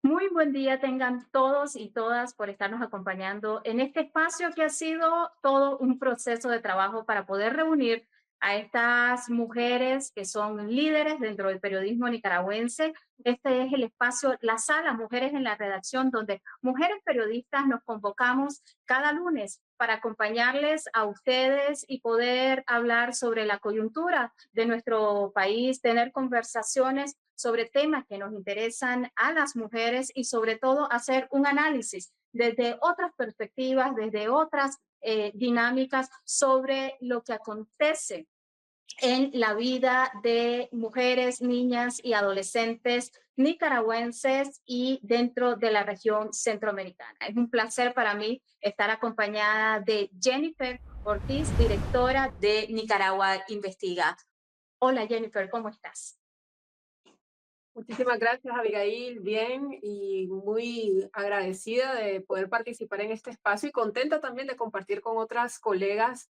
Muy buen día tengan todos y todas por estarnos acompañando en este espacio que ha sido todo un proceso de trabajo para poder reunir a estas mujeres que son líderes dentro del periodismo nicaragüense. Este es el espacio, la sala Mujeres en la Redacción, donde mujeres periodistas nos convocamos cada lunes para acompañarles a ustedes y poder hablar sobre la coyuntura de nuestro país, tener conversaciones sobre temas que nos interesan a las mujeres y sobre todo hacer un análisis desde otras perspectivas, desde otras dinámicas sobre lo que acontece en la vida de mujeres, niñas y adolescentes nicaragüenses y dentro de la región centroamericana. Es un placer para mí estar acompañada de Jennifer Ortiz, directora de Nicaragua Investiga. Hola Jennifer, ¿cómo estás? Muchísimas gracias, Abigail. Bien y muy agradecida de poder participar en este espacio y contenta también de compartir con otras colegas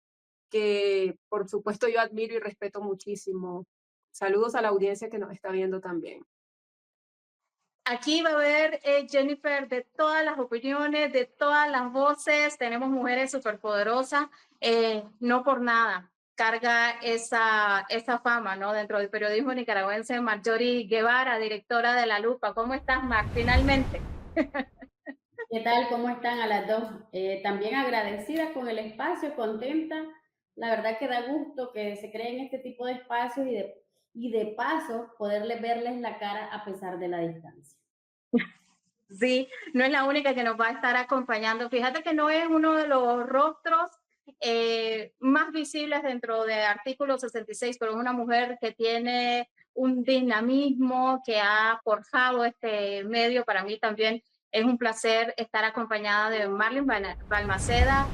que, por supuesto, yo admiro y respeto muchísimo. Saludos a la audiencia que nos está viendo también. Aquí va a haber, Jennifer, de todas las opiniones, de todas las voces. Tenemos mujeres superpoderosas, no por nada. Carga esa fama, ¿no? Dentro del periodismo nicaragüense, Marjorie Guevara, directora de La Lupa. ¿Cómo estás, Mar? Finalmente. ¿Qué tal? ¿Cómo están a las dos? También agradecida con el espacio, contenta. La verdad que da gusto que se creen este tipo de espacios y de paso poderles verles la cara a pesar de la distancia. Sí, no es la única que nos va a estar acompañando. Fíjate que no es uno de los rostros más visibles dentro de Artículo 66, pero es una mujer que tiene un dinamismo que ha forjado este medio. Para mí también es un placer estar acompañada de Marlene Balmaceda,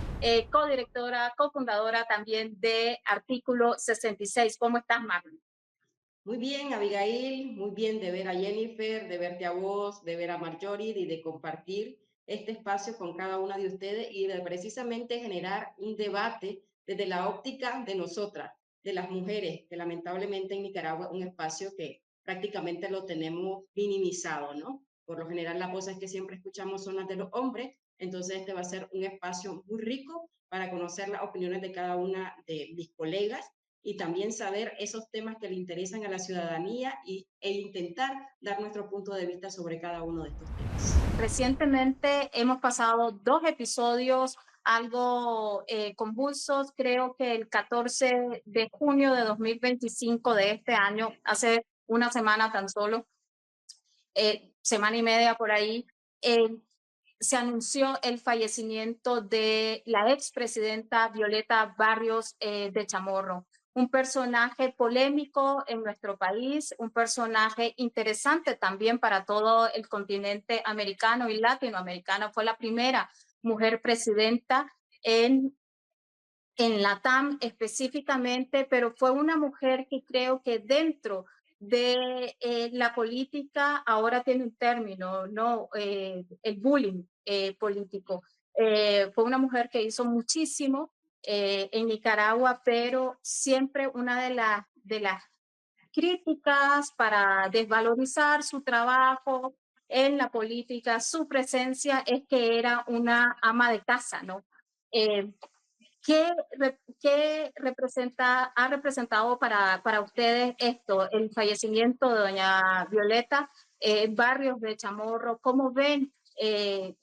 codirectora, cofundadora también de Artículo 66. ¿Cómo estás, Marlene? Muy bien, Abigail, muy bien de ver a Jennifer, de verte a vos, de ver a Marjorie y de compartir este espacio con cada una de ustedes y de precisamente generar un debate desde la óptica de nosotras, de las mujeres, que lamentablemente en Nicaragua es un espacio que prácticamente lo tenemos minimizado, ¿no? Por lo general las voces que siempre escuchamos son las de los hombres, entonces este va a ser un espacio muy rico para conocer las opiniones de cada una de mis colegas y también saber esos temas que le interesan a la ciudadanía e intentar dar nuestro punto de vista sobre cada uno de estos temas. Recientemente hemos pasado 2 episodios algo convulsos. Creo que el 14 de junio de 2025 de este año, hace una semana tan solo, semana y media por ahí, eh, se anunció el fallecimiento de la expresidenta Violeta Barrios de Chamorro, un personaje polémico en nuestro país, un personaje interesante también para todo el continente americano y latinoamericano. Fue la primera mujer presidenta en LATAM específicamente, pero fue una mujer que creo que dentro de la política ahora tiene un término, ¿no? El bullying político. Fue una mujer que hizo muchísimo en Nicaragua, pero siempre una de las críticas para desvalorizar su trabajo en la política, su presencia es que era una ama de casa, ¿no? Eh, ha representado para ustedes esto, el fallecimiento de doña Violeta Barrios de Chamorro? ¿Cómo ven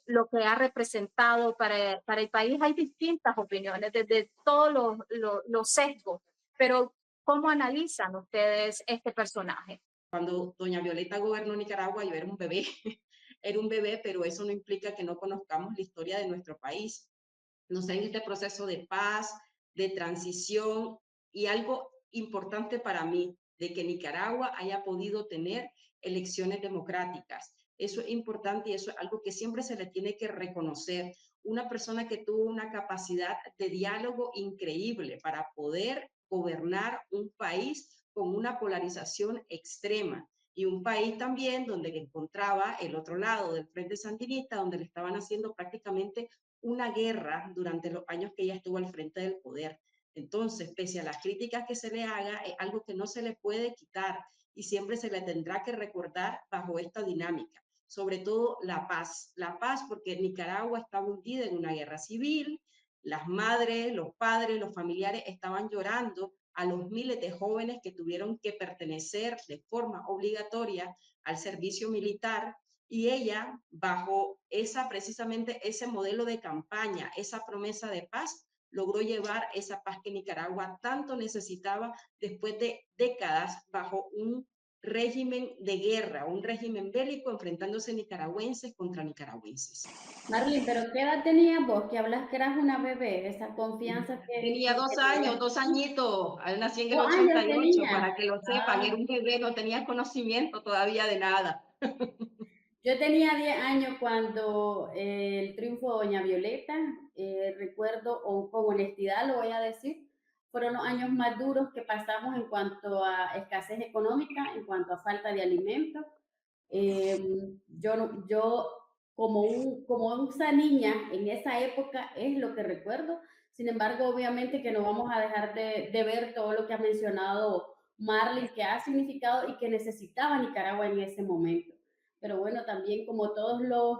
lo que ha representado para el país? Hay distintas opiniones desde todos los sesgos, pero ¿cómo analizan ustedes este personaje? Cuando doña Violeta gobernó Nicaragua, yo era un bebé, era un bebé, pero eso no implica que no conozcamos la historia de nuestro país. No sé, en este proceso de paz, de transición y algo importante para mí, de que Nicaragua haya podido tener elecciones democráticas. Eso es importante y eso es algo que siempre se le tiene que reconocer. una persona que tuvo una capacidad de diálogo increíble para poder gobernar un país con una polarización extrema y un país también donde encontraba el otro lado del Frente Sandinista, donde le estaban haciendo prácticamente una guerra durante los años que ella estuvo al frente del poder. Entonces, pese a las críticas que se le haga, es algo que no se le puede quitar y siempre se le tendrá que recordar bajo esta dinámica. Sobre todo la paz porque Nicaragua estaba hundida en una guerra civil, las madres, los padres, los familiares estaban llorando a los miles de jóvenes que tuvieron que pertenecer de forma obligatoria al servicio militar y ella, bajo precisamente ese modelo de campaña, esa promesa de paz, logró llevar esa paz que Nicaragua tanto necesitaba después de décadas bajo un régimen de guerra, un régimen bélico enfrentándose nicaragüenses contra nicaragüenses. Marlene, pero ¿qué edad tenías vos? Que hablas que eras una bebé, esa confianza que... Tenía 2 años, 2 añitos, nací en el 2 años 88, tenía. para que lo sepan, era un bebé, no tenía conocimiento todavía de nada. Yo tenía 10 años cuando el triunfo de Doña Violeta, recuerdo, o con honestidad lo voy a decir, fueron los años más duros que pasamos en cuanto a escasez económica, en cuanto a falta de alimentos. Yo como esa niña en esa época es lo que recuerdo. Sin embargo, obviamente que no vamos a dejar de ver todo lo que ha mencionado Marlene, que ha significado y que necesitaba Nicaragua en ese momento. Pero bueno, también como todos los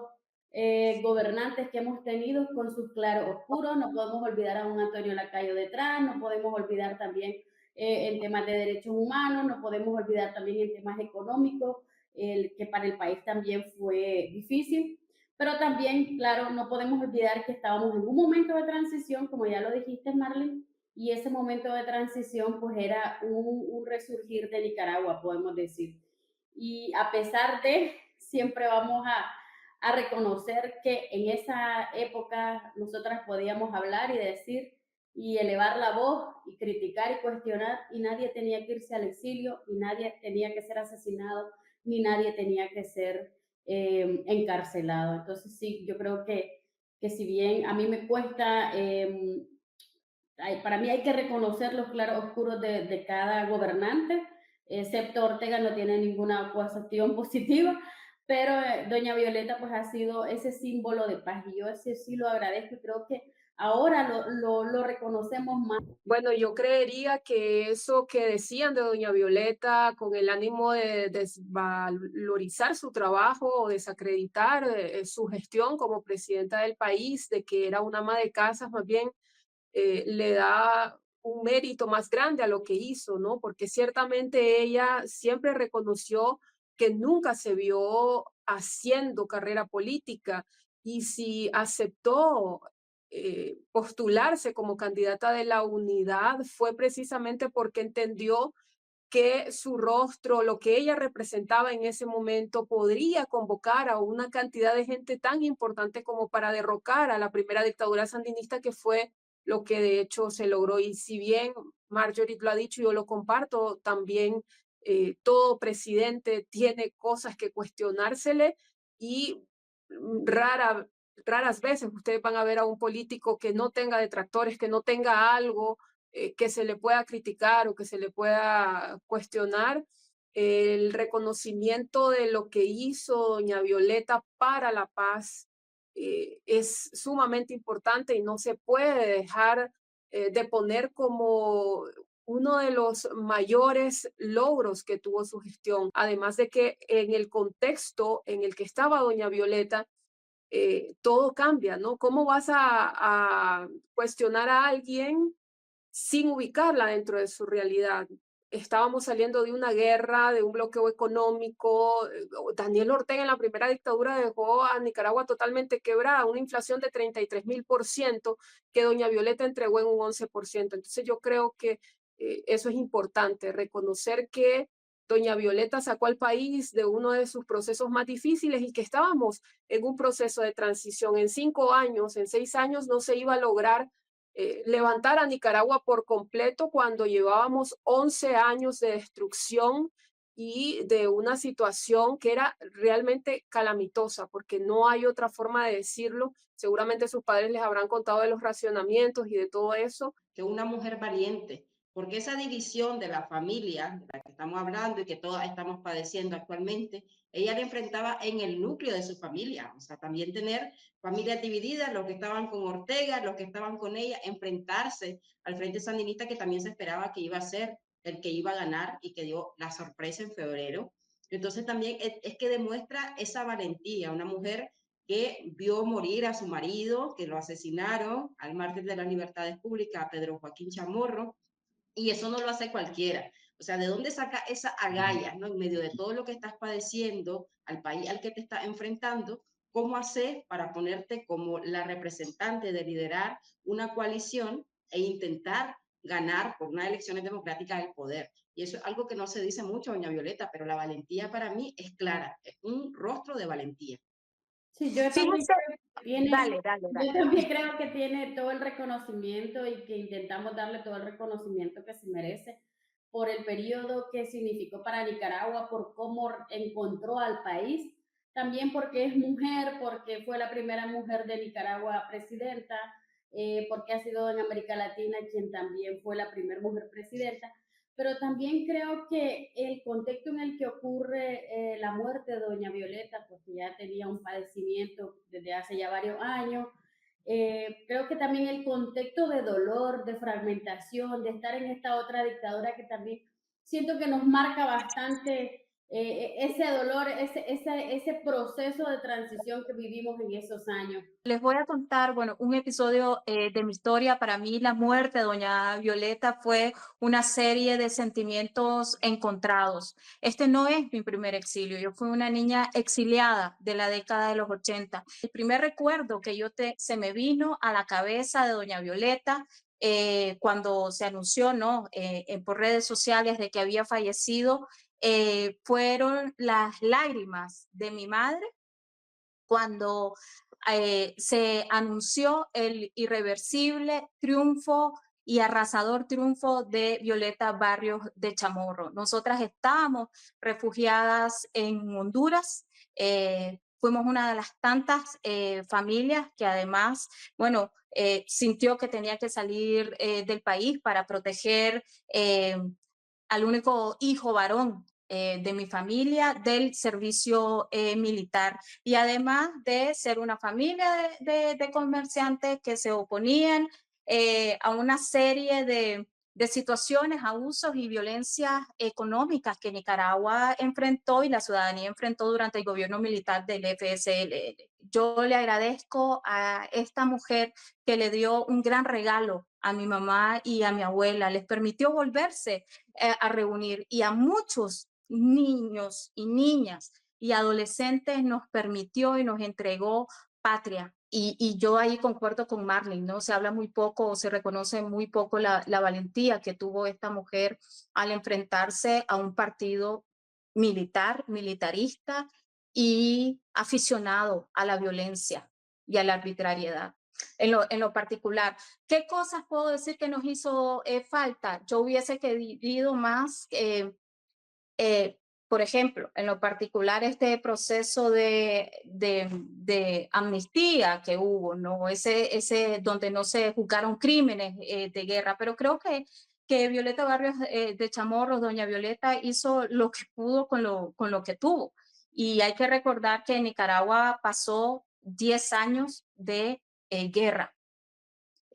gobernantes que hemos tenido con sus claros oscuros, no podemos olvidar a un Antonio Lacayo detrás, no podemos olvidar también en temas de derechos humanos, no podemos olvidar también en temas económicos, que para el país también fue difícil, pero también, claro, no podemos olvidar que estábamos en un momento de transición, como ya lo dijiste, Marlene, y ese momento de transición pues era un resurgir de Nicaragua, podemos decir. Y a pesar de, siempre vamos a reconocer que en esa época nosotras podíamos hablar y decir y elevar la voz y criticar y cuestionar y nadie tenía que irse al exilio y nadie tenía que ser asesinado ni nadie tenía que ser encarcelado. Entonces sí, yo creo que si bien a mí me cuesta, para mí hay que reconocer los claros oscuros de cada gobernante, excepto Ortega no tiene ninguna cuestión positiva, pero doña Violeta pues ha sido ese símbolo de paz y yo ese sí lo agradezco y creo que ahora lo reconocemos más. Bueno, yo creería que eso que decían de doña Violeta con el ánimo de desvalorizar su trabajo o desacreditar su gestión como presidenta del país, de que era una ama de casa, más bien le da un mérito más grande a lo que hizo, ¿no? Porque ciertamente ella siempre reconoció que nunca se vio haciendo carrera política y si aceptó postularse como candidata de la unidad fue precisamente porque entendió que su rostro, lo que ella representaba en ese momento, podría convocar a una cantidad de gente tan importante como para derrocar a la primera dictadura sandinista, que fue lo que de hecho se logró. Y si bien Marjorie lo ha dicho, yo lo comparto, también todo presidente tiene cosas que cuestionársele y raras veces ustedes van a ver a un político que no tenga detractores, que no tenga algo que se le pueda criticar o que se le pueda cuestionar. El reconocimiento de lo que hizo doña Violeta para la paz es sumamente importante y no se puede dejar de poner como uno de los mayores logros que tuvo su gestión. Además de que en el contexto en el que estaba doña Violeta, todo cambia, ¿no? ¿Cómo vas a cuestionar a alguien sin ubicarla dentro de su realidad? Estábamos saliendo de una guerra, de un bloqueo económico. Daniel Ortega en la primera dictadura dejó a Nicaragua totalmente quebrada, una inflación de 33.000% que doña Violeta entregó en un 11%. Entonces yo creo que eso es importante, reconocer que doña Violeta sacó al país de uno de sus procesos más difíciles y que estábamos en un proceso de transición. En 5 años, en 6 años no se iba a lograr levantar a Nicaragua por completo cuando llevábamos 11 años de destrucción y de una situación que era realmente calamitosa, porque no hay otra forma de decirlo. Seguramente sus padres les habrán contado de los racionamientos y de todo eso. Que una mujer valiente, porque esa división de la familia, de la que estamos hablando y que todas estamos padeciendo actualmente, ella la enfrentaba en el núcleo de su familia, o sea, también tener familias divididas, los que estaban con Ortega, los que estaban con ella, enfrentarse al Frente Sandinista, que también se esperaba que iba a ser el que iba a ganar y que dio la sorpresa en febrero. Entonces también es que demuestra esa valentía, una mujer que vio morir a su marido, que lo asesinaron, al mártir de las libertades públicas, a Pedro Joaquín Chamorro, y eso no lo hace cualquiera. O sea, ¿de dónde saca esa agallas, ¿no? En medio de todo lo que estás padeciendo, al país al que te estás enfrentando, ¿cómo haces para ponerte como la representante de liderar una coalición e intentar ganar por unas elecciones democráticas el poder? Y eso es algo que no se dice mucho, doña Violeta, pero la valentía para mí es clara, es un rostro de valentía. Sí, yo también Fíjense, creo que tiene, dale, dale, yo dale. también creo que tiene todo el reconocimiento y que intentamos darle todo el reconocimiento que se merece por el periodo que significó para Nicaragua, por cómo encontró al país, también porque es mujer, porque fue la primera mujer de Nicaragua presidenta, porque ha sido en América Latina quien también fue la primera mujer presidenta, pero también creo que el contexto en el que ocurre la muerte de doña Violeta, porque ya tenía un padecimiento desde hace ya varios años, creo que también el contexto de dolor, de fragmentación, de estar en esta otra dictadura que también siento que nos marca bastante ese dolor, ese proceso de transición que vivimos en esos años. Les voy a contar, bueno, un episodio de mi historia. Para mí, la muerte de doña Violeta fue una serie de sentimientos encontrados. Este no es mi primer exilio. Yo fui una niña exiliada de la década de los 80. El primer recuerdo que se me vino a la cabeza de doña Violeta cuando se anunció, ¿no? Por redes sociales de que había fallecido, fueron las lágrimas de mi madre cuando se anunció el irreversible triunfo y arrasador triunfo de Violeta Barrios de Chamorro. Nosotras estábamos refugiadas en Honduras, fuimos una de las tantas familias que además, bueno, sintió que tenía que salir del país para proteger al único hijo varón de mi familia del servicio militar, y además de ser una familia de comerciantes que se oponían a una serie de situaciones, abusos y violencias económicas que Nicaragua enfrentó y la ciudadanía enfrentó durante el gobierno militar del FSLN. Yo le agradezco a esta mujer que le dio un gran regalo a mi mamá y a mi abuela, les permitió volverse a reunir, y a muchos niños y niñas y adolescentes nos permitió y nos entregó patria. Y yo ahí concuerdo con Marlene, ¿no? Se habla muy poco o se reconoce muy poco la valentía que tuvo esta mujer al enfrentarse a un partido militar, militarista y aficionado a la violencia y a la arbitrariedad. En lo particular, ¿qué cosas puedo decir que nos hizo falta? Yo hubiese querido más, por ejemplo, en lo particular, este proceso de amnistía que hubo, ¿no? Ese donde no se juzgaron crímenes de guerra, pero creo que Violeta Barrios de Chamorro, doña Violeta, hizo lo que pudo con lo que tuvo. Y hay que recordar que Nicaragua pasó 10 años de guerra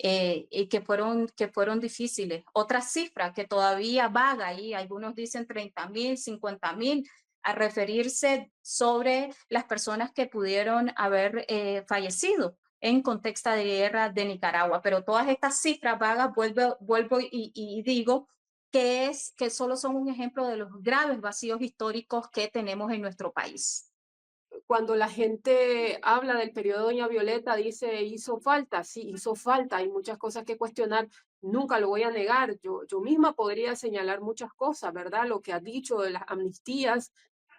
y que fueron difíciles. Otra cifra que todavía vaga y algunos dicen 30,000, 50,000, a referirse sobre las personas que pudieron haber fallecido en contexto de guerra de Nicaragua. Pero todas estas cifras vagas, vuelvo y digo que solo son un ejemplo de los graves vacíos históricos que tenemos en nuestro país. Cuando la gente habla del periodo de Doña Violeta, dice, hizo falta, sí, hizo falta, hay muchas cosas que cuestionar, nunca lo voy a negar, yo misma podría señalar muchas cosas, ¿verdad? Lo que ha dicho de las amnistías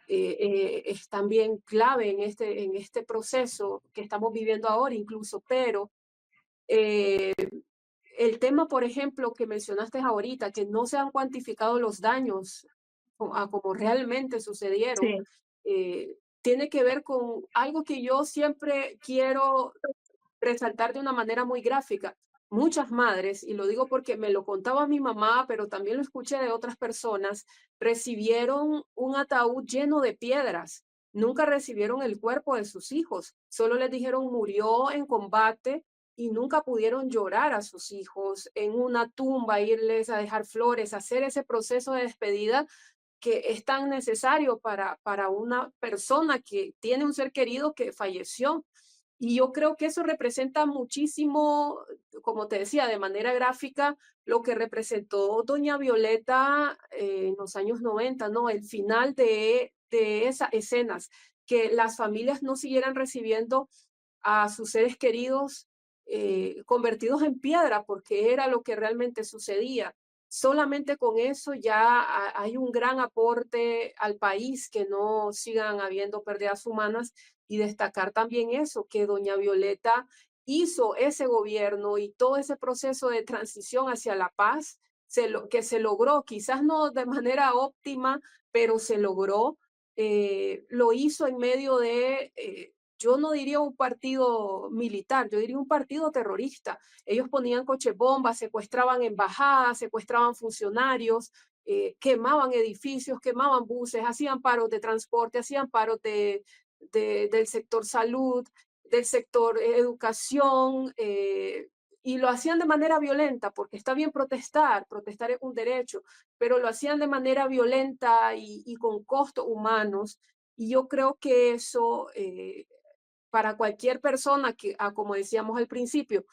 es también clave en este proceso que estamos viviendo ahora incluso, pero eh, el tema, por ejemplo, que mencionaste ahorita, que no se han cuantificado los daños a como realmente sucedieron, Sí, tiene que ver con algo que yo siempre quiero resaltar de una manera muy gráfica. Muchas madres, y lo digo porque me lo contaba mi mamá, pero también lo escuché de otras personas, recibieron un ataúd lleno de piedras. Nunca recibieron el cuerpo de sus hijos. Solo les dijeron murió en combate y nunca pudieron llorar a sus hijos en una tumba, irles a dejar flores, hacer ese proceso de despedida que es tan necesario para una persona que tiene un ser querido que falleció. Y yo creo que eso representa muchísimo, como te decía, de manera gráfica, lo que representó Doña Violeta en los años 90, ¿no? El final de esas escenas, que las familias no siguieran recibiendo a sus seres queridos convertidos en piedra, porque era lo que realmente sucedía. Solamente con eso ya hay un gran aporte al país, que no sigan habiendo pérdidas humanas, y destacar también eso, que doña Violeta hizo ese gobierno y todo ese proceso de transición hacia la paz, que se logró, quizás no de manera óptima, pero se logró, lo hizo en medio de yo no diría un partido militar, yo diría un partido terrorista. Ellos ponían coche bombas, secuestraban embajadas, secuestraban funcionarios, quemaban edificios, quemaban buses, hacían paros de transporte, hacían paros del sector salud, del sector educación, y lo hacían de manera violenta, porque está bien protestar, protestar es un derecho, pero lo hacían de manera violenta y con costos humanos. Y yo creo que eso para cualquier persona que, como decíamos al principio,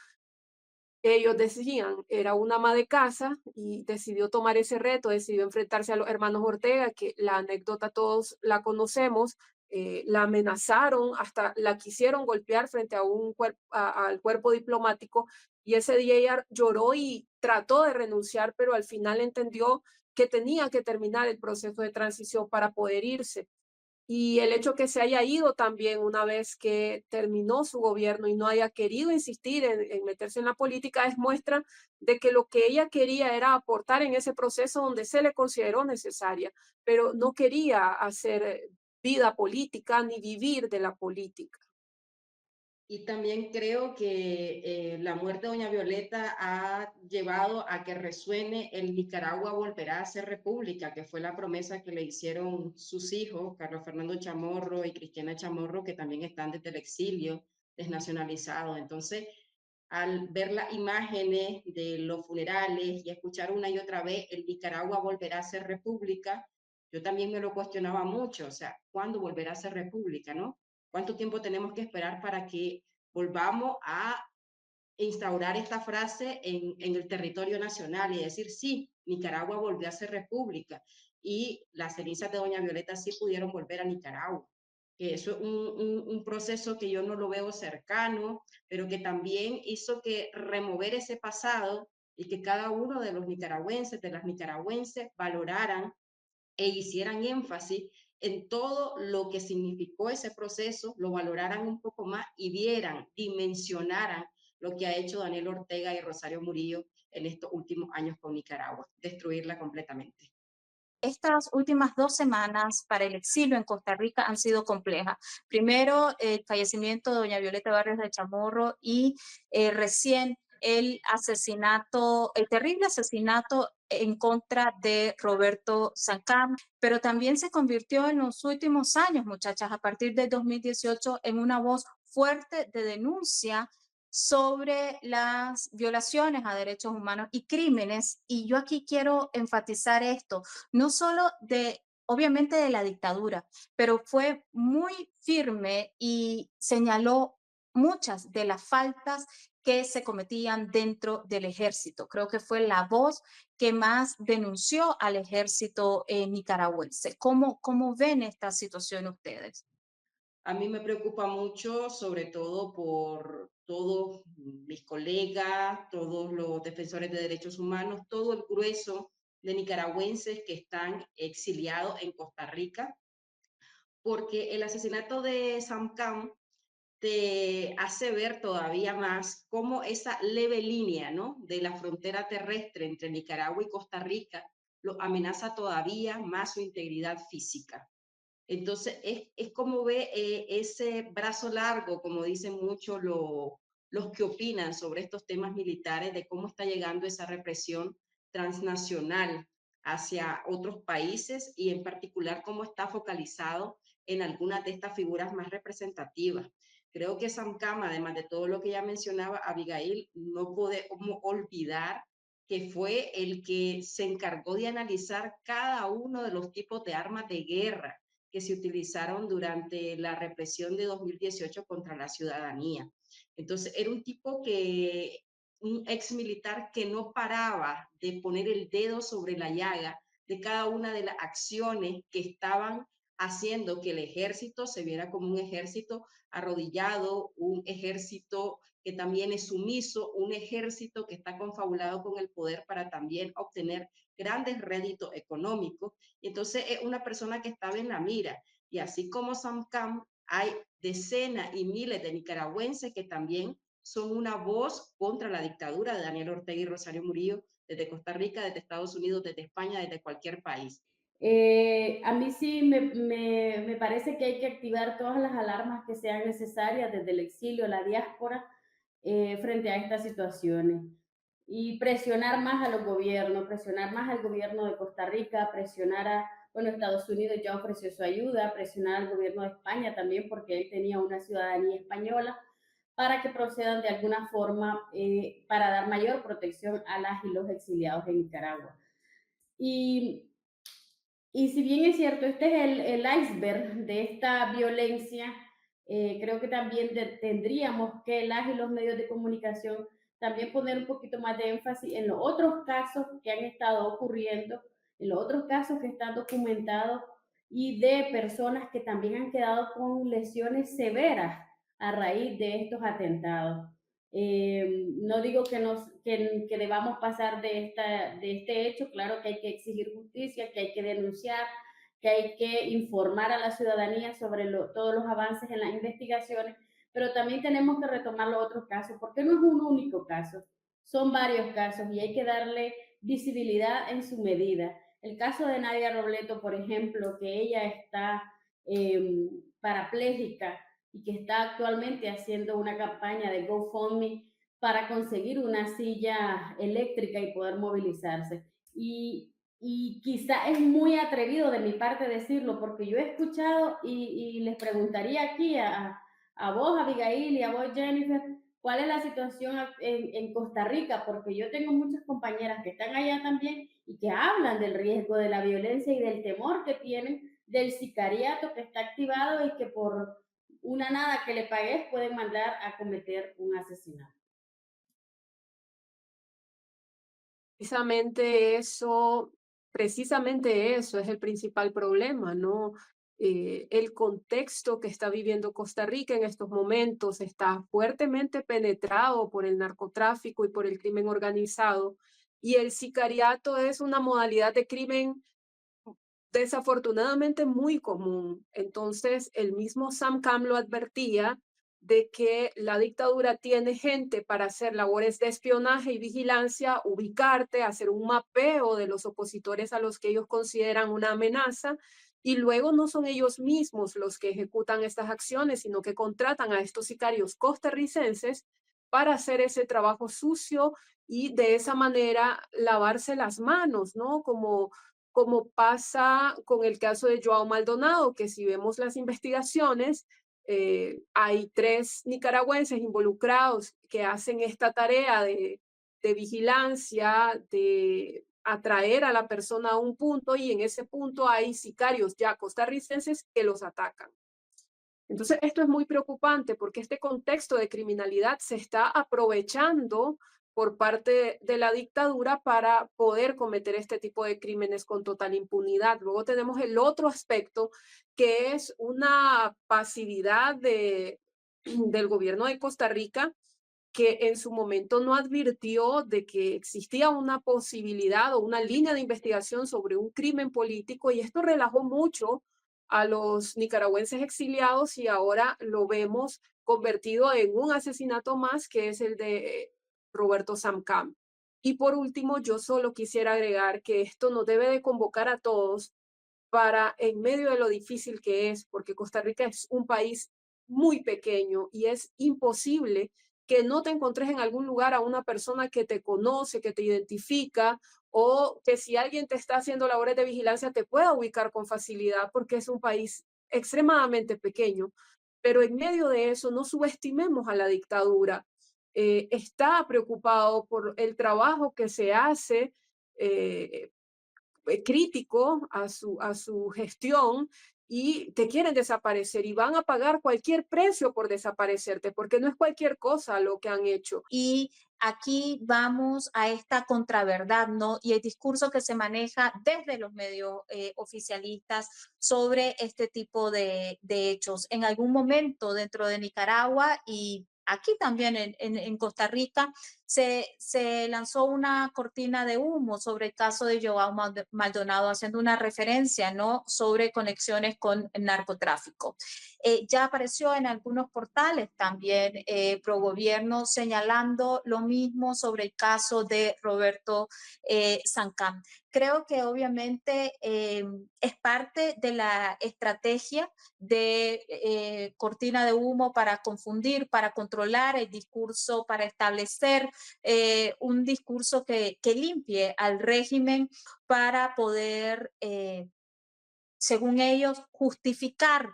ellos decían, era una ama de casa y decidió tomar ese reto, decidió enfrentarse a los hermanos Ortega, que la anécdota todos la conocemos, la amenazaron, hasta la quisieron golpear frente a al cuerpo diplomático, y ese día ella lloró y trató de renunciar, pero al final entendió que tenía que terminar el proceso de transición para poder irse. Y el hecho que se haya ido también una vez que terminó su gobierno y no haya querido insistir en meterse en la política es muestra de que lo que ella quería era aportar en ese proceso donde se le consideró necesaria, pero no quería hacer vida política ni vivir de la política. Y también creo que la muerte de doña Violeta ha llevado a que resuene el Nicaragua volverá a ser república, que fue la promesa que le hicieron sus hijos, Carlos Fernando Chamorro y Cristiana Chamorro, que también están desde el exilio, desnacionalizados. Entonces, al ver las imágenes de los funerales y escuchar una y otra vez el Nicaragua volverá a ser república, yo también me lo cuestionaba mucho, o sea, ¿cuándo volverá a ser república, no? ¿Cuánto tiempo tenemos que esperar para que volvamos a instaurar esta frase en el territorio nacional y decir, sí, Nicaragua volvió a ser república y las cenizas de doña Violeta sí pudieron volver a Nicaragua? Que eso es un proceso que yo no lo veo cercano, pero que también hizo que remover ese pasado y que cada uno de los nicaragüenses, de las nicaragüenses, valoraran e hicieran énfasis en todo lo que significó ese proceso, lo valoraran un poco más y vieran, dimensionaran lo que ha hecho Daniel Ortega y Rosario Murillo en estos últimos años con Nicaragua, destruirla completamente. Estas últimas 2 semanas para el exilio en Costa Rica han sido complejas. Primero, el fallecimiento de doña Violeta Barrios de Chamorro y recién el asesinato, el terrible asesinato en contra de Roberto Sancam, pero también se convirtió en los últimos años, muchachas, a partir del 2018, en una voz fuerte de denuncia sobre las violaciones a derechos humanos y crímenes. Y yo aquí quiero enfatizar esto, no solo de, obviamente, de la dictadura, pero fue muy firme y señaló muchas de las faltas que se cometían dentro del ejército. Creo que fue la voz que más denunció al ejército nicaragüense. ¿Cómo ven esta situación ustedes? A mí me preocupa mucho, sobre todo por todos mis colegas, todos los defensores de derechos humanos, todo el grueso de nicaragüenses que están exiliados en Costa Rica, porque el asesinato de Sam Cam te hace ver todavía más cómo esa leve línea, ¿no?, de la frontera terrestre entre Nicaragua y Costa Rica, lo amenaza todavía más su integridad física. Entonces, es como ve ese brazo largo, como dicen muchos los que opinan sobre estos temas militares, de cómo está llegando esa represión transnacional hacia otros países y en particular cómo está focalizado en algunas de estas figuras más representativas. Creo que Sam Kam, además de todo lo que ya mencionaba Abigail, no podemos olvidar que fue el que se encargó de analizar cada uno de los tipos de armas de guerra que se utilizaron durante la represión de 2018 contra la ciudadanía. Entonces, era un tipo que, un ex militar que no paraba de poner el dedo sobre la llaga de cada una de las acciones que estaban haciendo que el ejército se viera como un ejército arrodillado, un ejército que también es sumiso, un ejército que está confabulado con el poder para también obtener grandes réditos económicos. Y entonces es una persona que estaba en la mira. Y así como Sam Kam, hay decenas y miles de nicaragüenses que también son una voz contra la dictadura de Daniel Ortega y Rosario Murillo, desde Costa Rica, desde Estados Unidos, desde España, desde cualquier país. A mí sí me parece que hay que activar todas las alarmas que sean necesarias desde el exilio, la diáspora, frente a estas situaciones. Y presionar más a los gobiernos, presionar más al gobierno de Costa Rica, presionar a, bueno, Estados Unidos ya ofreció su ayuda, presionar al gobierno de España también porque él tenía una ciudadanía española, para que procedan de alguna forma para dar mayor protección a las y los exiliados en Nicaragua. Y y si bien es cierto, este es el iceberg de esta violencia, creo que también tendríamos que las y los medios de comunicación también poner un poquito más de énfasis en los otros casos que han estado ocurriendo, en los otros casos que están documentados y de personas que también han quedado con lesiones severas a raíz de estos atentados. No digo que debamos pasar de este hecho, claro que hay que exigir justicia, que hay que denunciar, que hay que informar a la ciudadanía sobre todos los avances en las investigaciones, pero también tenemos que retomar los otros casos, porque no es un único caso, son varios casos y hay que darle visibilidad en su medida. El caso de Nadia Robleto, por ejemplo, que ella está parapléjica y que está actualmente haciendo una campaña de GoFundMe para conseguir una silla eléctrica y poder movilizarse. Y quizá es muy atrevido de mi parte decirlo, porque yo he escuchado y les preguntaría aquí a vos, Abigail, y a vos, Jennifer, cuál es la situación en Costa Rica, porque yo tengo muchas compañeras que están allá también y que hablan del riesgo de la violencia y del temor que tienen del sicariato que está activado y que por una nada que le pagues pueden mandar a cometer un asesinato. Precisamente eso es el principal problema, ¿no? El contexto que está viviendo Costa Rica en estos momentos está fuertemente penetrado por el narcotráfico y por el crimen organizado, y el sicariato es una modalidad de crimen desafortunadamente muy común. Entonces, el mismo Sam Kam lo advertía de que la dictadura tiene gente para hacer labores de espionaje y vigilancia, ubicarte, hacer un mapeo de los opositores a los que ellos consideran una amenaza, y luego no son ellos mismos los que ejecutan estas acciones, sino que contratan a estos sicarios costarricenses para hacer ese trabajo sucio y de esa manera lavarse las manos, ¿no? Como pasa con el caso de Joao Maldonado, que si vemos las investigaciones, hay 3 nicaragüenses involucrados que hacen esta tarea de vigilancia, de atraer a la persona a un punto, y en ese punto hay sicarios ya costarricenses que los atacan. Entonces, esto es muy preocupante porque este contexto de criminalidad se está aprovechando por parte de la dictadura para poder cometer este tipo de crímenes con total impunidad. Luego tenemos el otro aspecto, que es una pasividad del gobierno de Costa Rica, que en su momento no advirtió de que existía una posibilidad o una línea de investigación sobre un crimen político, y esto relajó mucho a los nicaragüenses exiliados, y ahora lo vemos convertido en un asesinato más, que es el de Roberto Sam Kam. Y por último, yo solo quisiera agregar que esto nos debe de convocar a todos para, en medio de lo difícil que es, porque Costa Rica es un país muy pequeño y es imposible que no te encontres en algún lugar a una persona que te conoce, que te identifica, o que si alguien te está haciendo labores de vigilancia te pueda ubicar con facilidad, porque es un país extremadamente pequeño. Pero en medio de eso, no subestimemos a la dictadura. Está preocupado por el trabajo que se hace, eh, crítico a su gestión, y te quieren desaparecer y van a pagar cualquier precio por desaparecerte, porque no es cualquier cosa lo que han hecho. Y aquí vamos a esta contraverdad, ¿no? Y el discurso que se maneja desde los medios oficialistas sobre este tipo de hechos. En algún momento dentro de Nicaragua y aquí también en Costa Rica se lanzó una cortina de humo sobre el caso de Joao Maldonado, haciendo una referencia, ¿no?, sobre conexiones con el narcotráfico. Ya apareció en algunos portales también pro gobierno señalando lo mismo sobre el caso de Roberto Sancam. Creo que obviamente es parte de la estrategia de cortina de humo para confundir, para controlar el discurso, para establecer un discurso que limpie al régimen para poder, según ellos, justificar.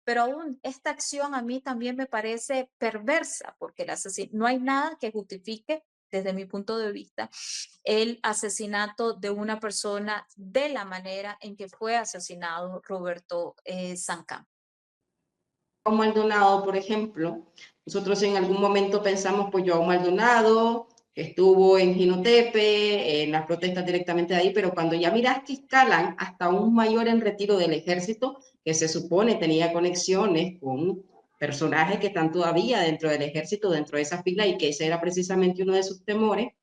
Pero aún esta acción a mí también me parece perversa, porque no hay nada que justifique, desde mi punto de vista, el asesinato de una persona de la manera en que fue asesinado Roberto Sancam. Joao Maldonado, por ejemplo, nosotros en algún momento pensamos, pues Joao Maldonado estuvo en Jinotepe, en las protestas directamente de ahí, pero cuando ya miras que escalan hasta un mayor en retiro del ejército, que se supone tenía conexiones con personajes que están todavía dentro del ejército, dentro de esa fila, y que ese era precisamente uno de sus temores,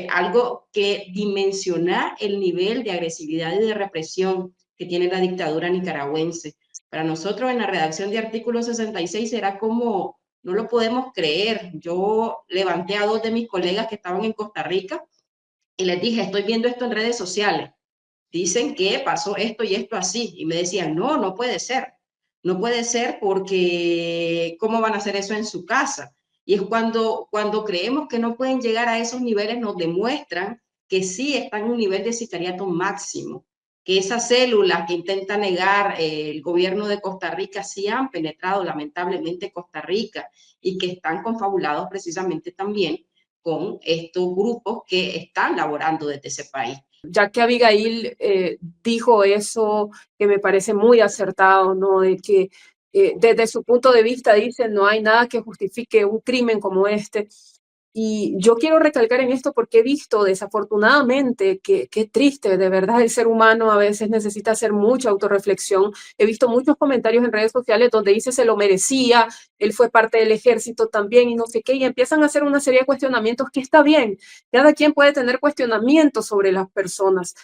algo que dimensiona el nivel de agresividad y de represión que tiene la dictadura nicaragüense. Para nosotros en la redacción de artículo 66 era como, no lo podemos creer. Yo levanté a 2 de mis colegas que estaban en Costa Rica y les dije, estoy viendo esto en redes sociales. Dicen que pasó esto y esto así. Y me decían, no, no puede ser. No puede ser porque ¿cómo van a hacer eso en su casa? Y es cuando creemos que no pueden llegar a esos niveles, nos demuestran que sí están en un nivel de sicariato máximo, que esas células que intenta negar el gobierno de Costa Rica sí han penetrado lamentablemente Costa Rica y que están confabulados precisamente también con estos grupos que están laborando desde ese país. Ya que Abigail dijo eso, que me parece muy acertado, ¿no? De que desde su punto de vista dice no hay nada que justifique un crimen como este. Y yo quiero recalcar en esto porque he visto desafortunadamente que qué triste, de verdad el ser humano a veces necesita hacer mucha autorreflexión. He visto muchos comentarios en redes sociales donde dice se lo merecía, él fue parte del ejército también y no sé qué, y empiezan a hacer una serie de cuestionamientos que está bien. Cada quien puede tener cuestionamientos sobre las personas,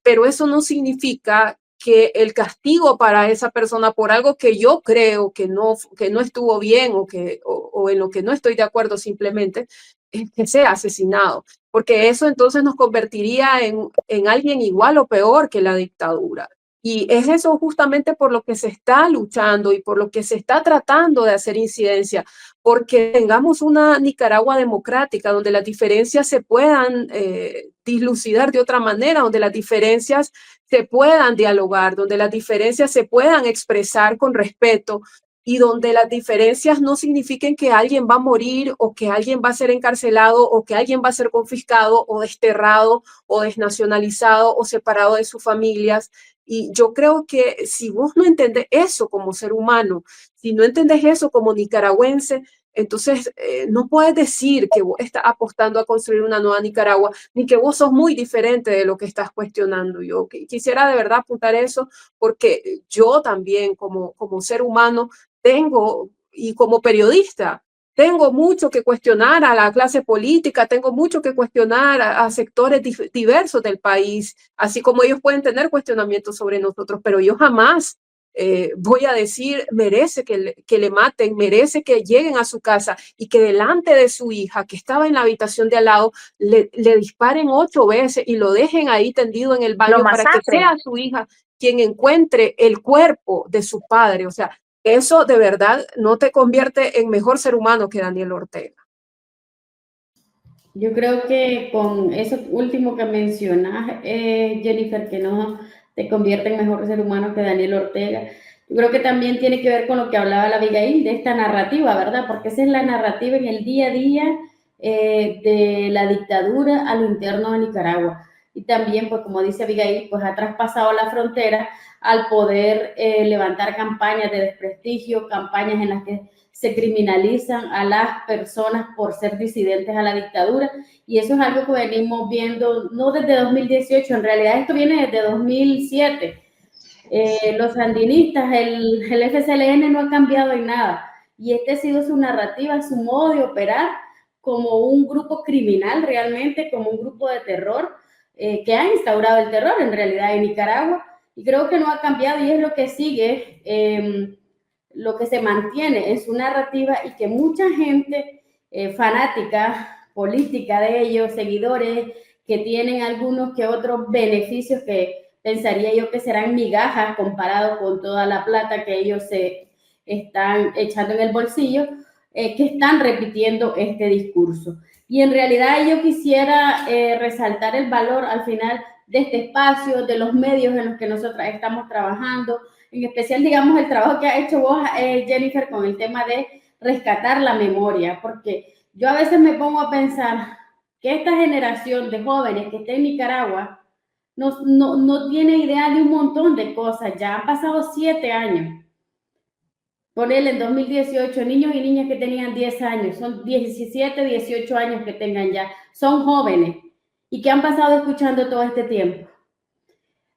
pero eso no significa que el castigo para esa persona por algo que yo creo que no estuvo bien o en lo que no estoy de acuerdo simplemente, es que sea asesinado, porque eso entonces nos convertiría en alguien igual o peor que la dictadura. Y es eso justamente por lo que se está luchando y por lo que se está tratando de hacer incidencia, porque tengamos una Nicaragua democrática donde las diferencias se puedan dilucidar de otra manera, donde las diferencias se puedan dialogar, donde las diferencias se puedan expresar con respeto y donde las diferencias no signifiquen que alguien va a morir o que alguien va a ser encarcelado o que alguien va a ser confiscado o desterrado o desnacionalizado o separado de sus familias. Y yo creo que si vos no entendés eso como ser humano, si no entendés eso como nicaragüense, entonces no puedes decir que vos estás apostando a construir una nueva Nicaragua, ni que vos sos muy diferente de lo que estás cuestionando. Yo quisiera de verdad apuntar eso, porque yo también como ser humano tengo, y como periodista, tengo mucho que cuestionar a la clase política, tengo mucho que cuestionar a sectores diversos del país, así como ellos pueden tener cuestionamientos sobre nosotros, pero yo jamás voy a decir, merece que le maten, merece que lleguen a su casa y que delante de su hija, que estaba en la habitación de al lado, le disparen 8 veces y lo dejen ahí tendido en el baño para que sea su hija quien encuentre el cuerpo de su padre. O sea, eso de verdad no te convierte en mejor ser humano que Daniel Ortega. Yo creo que con eso último que mencionas, Jennifer, que no te convierte en mejor ser humano que Daniel Ortega, yo creo que también tiene que ver con lo que hablaba la Abigail, de esta narrativa, ¿verdad? Porque esa es la narrativa en el día a día de la dictadura a lo interno de Nicaragua. Y también, pues como dice Abigail, pues ha traspasado la frontera al poder levantar campañas de desprestigio, campañas en las que se criminalizan a las personas por ser disidentes a la dictadura, y eso es algo que venimos viendo no desde 2018, en realidad esto viene desde 2007. Los sandinistas, el FCLN no ha cambiado en nada, y este ha sido su narrativa, su modo de operar como un grupo criminal realmente, como un grupo de terror, que ha instaurado el terror en realidad en Nicaragua, y creo que no ha cambiado y es lo que sigue, lo que se mantiene en su narrativa, y que mucha gente fanática, política de ellos, seguidores, que tienen algunos que otros beneficios que pensaría yo que serán migajas comparado con toda la plata que ellos se están echando en el bolsillo, que están repitiendo este discurso. Y en realidad yo quisiera resaltar el valor al final de este espacio, de los medios en los que nosotras estamos trabajando, en especial, digamos, el trabajo que ha hecho vos, Jennifer, con el tema de rescatar la memoria, porque yo a veces me pongo a pensar que esta generación de jóvenes que está en Nicaragua no tiene idea de un montón de cosas. Ya han pasado 7 años. Ponele en 2018, niños y niñas que tenían 10 años, son 17, 18 años que tengan ya, son jóvenes y que han pasado escuchando todo este tiempo.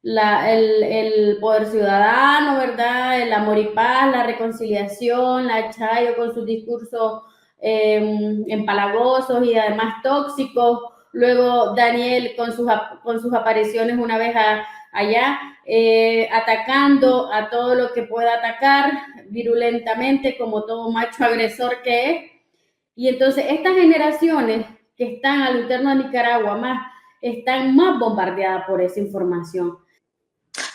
El poder ciudadano, ¿verdad? El amor y paz, la reconciliación, la Chayo con sus discursos empalagosos y además tóxicos. Luego Daniel con sus apariciones una vez allá, atacando a todo lo que pueda atacar virulentamente, como todo macho agresor que es. Y entonces estas generaciones que están al interno de Nicaragua están más bombardeadas por esa información.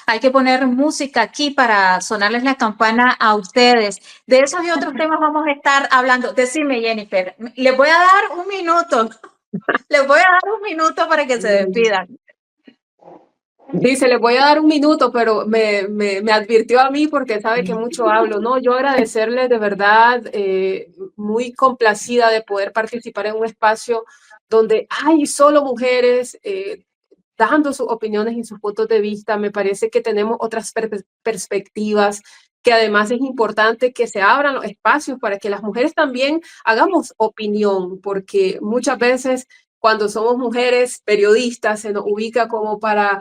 Hay que poner música aquí para sonarles la campana a ustedes. De esos y otros temas vamos a estar hablando. Decime, Jennifer, les voy a dar un minuto. Les voy a dar un minuto para que se despidan. Dice, les voy a dar un minuto, pero me advirtió a mí porque sabe que mucho hablo, ¿no? Yo agradecerles de verdad, muy complacida de poder participar en un espacio donde hay solo mujeres dando sus opiniones y sus puntos de vista. Me parece que tenemos otras perspectivas, que además es importante que se abran los espacios para que las mujeres también hagamos opinión, porque muchas veces cuando somos mujeres periodistas se nos ubica como para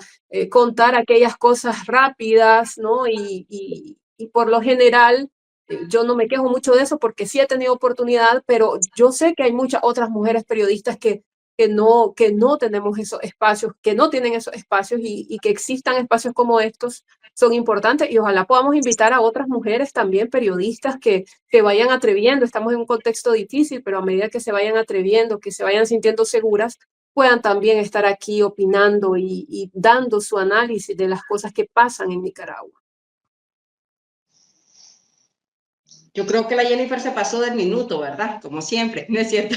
contar aquellas cosas rápidas, ¿no? Y por lo general, yo no me quejo mucho de eso porque sí he tenido oportunidad, pero yo sé que hay muchas otras mujeres periodistas que no tenemos esos espacios, que no tienen esos espacios, y que existan espacios como estos son importantes, y ojalá podamos invitar a otras mujeres también periodistas que vayan atreviendo. Estamos en un contexto difícil, pero a medida que se vayan atreviendo, que se vayan sintiendo seguras, puedan también estar aquí opinando y dando su análisis de las cosas que pasan en Nicaragua. Yo creo que la Jennifer se pasó del minuto, ¿verdad? Como siempre, ¿no es cierto?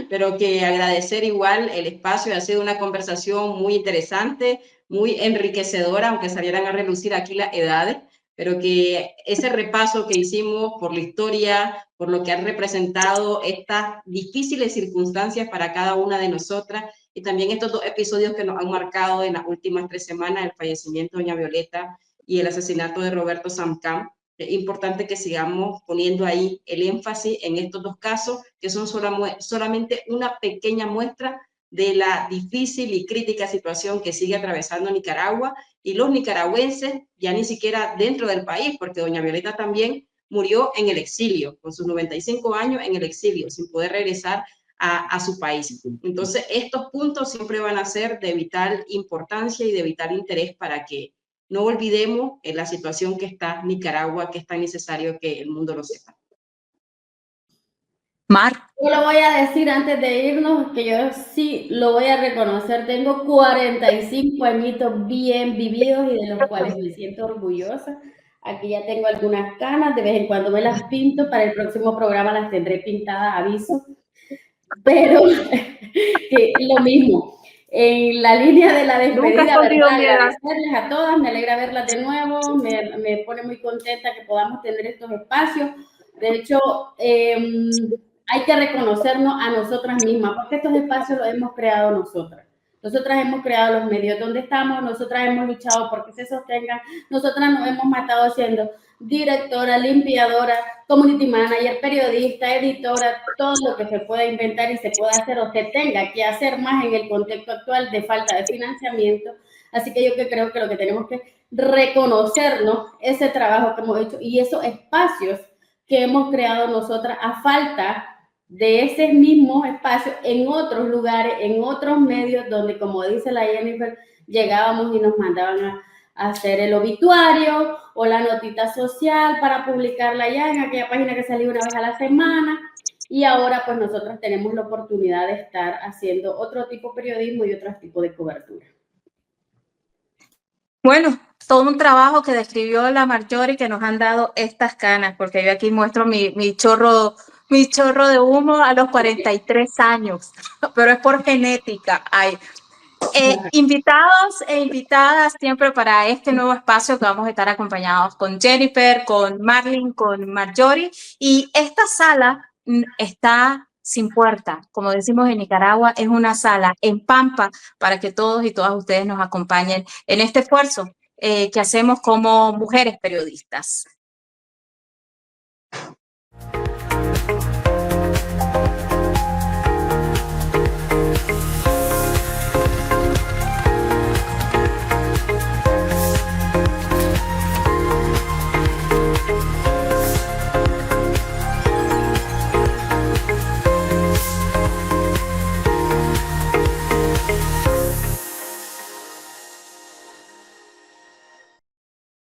Pero que agradecer igual el espacio, ha sido una conversación muy interesante, muy enriquecedora, aunque salieran a relucir aquí las edades, pero que ese repaso que hicimos por la historia, por lo que han representado estas difíciles circunstancias para cada una de nosotras, y también estos 2 episodios que nos han marcado en las últimas 3 semanas, el fallecimiento de doña Violeta y el asesinato de Roberto Samcam. Es importante que sigamos poniendo ahí el énfasis en estos 2 casos, que son solamente una pequeña muestra de la difícil y crítica situación que sigue atravesando Nicaragua y los nicaragüenses, ya ni siquiera dentro del país, porque doña Violeta también murió en el exilio, con sus 95 años en el exilio, sin poder regresar a su país. Entonces, estos puntos siempre van a ser de vital importancia y de vital interés para que no olvidemos la situación que está Nicaragua, que es tan necesario que el mundo lo sepa. Mar. Yo lo voy a decir antes de irnos, que yo sí lo voy a reconocer. Tengo 45 añitos bien vividos y de los cuales me siento orgullosa. Aquí ya tengo algunas canas, de vez en cuando me las pinto. Para el próximo programa las tendré pintadas, aviso. Pero que lo mismo. En la línea de la despedida, ¿verdad? Agradecerles a todas, me alegra verlas de nuevo, me pone muy contenta que podamos tener estos espacios. De hecho, hay que reconocernos a nosotras mismas, porque estos espacios los hemos creado nosotras. Nosotras hemos creado los medios donde estamos, nosotras hemos luchado porque se sostengan, nosotras nos hemos matado siendo directora, limpiadora, community manager, periodista, editora, todo lo que se pueda inventar y se pueda hacer o se tenga que hacer más en el contexto actual de falta de financiamiento. Así que yo creo que lo que tenemos que reconocernos, ese trabajo que hemos hecho y esos espacios que hemos creado nosotras a falta de ese mismo espacio en otros lugares, en otros medios donde, como dice la Jennifer, llegábamos y nos mandaban a hacer el obituario o la notita social para publicarla ya en aquella página que salía una vez a la semana. Y ahora pues nosotros tenemos la oportunidad de estar haciendo otro tipo de periodismo y otro tipo de cobertura. Bueno, todo un trabajo que describió la Marjorie, que nos han dado estas canas, porque yo aquí muestro mi chorro de humo a los 43 años, pero es por genética. Ay. Invitados e invitadas siempre para este nuevo espacio que vamos a estar acompañados con Jennifer, con Marlene, con Marjorie, y esta sala está sin puerta, como decimos en Nicaragua, es una sala en Pampa para que todos y todas ustedes nos acompañen en este esfuerzo que hacemos como mujeres periodistas.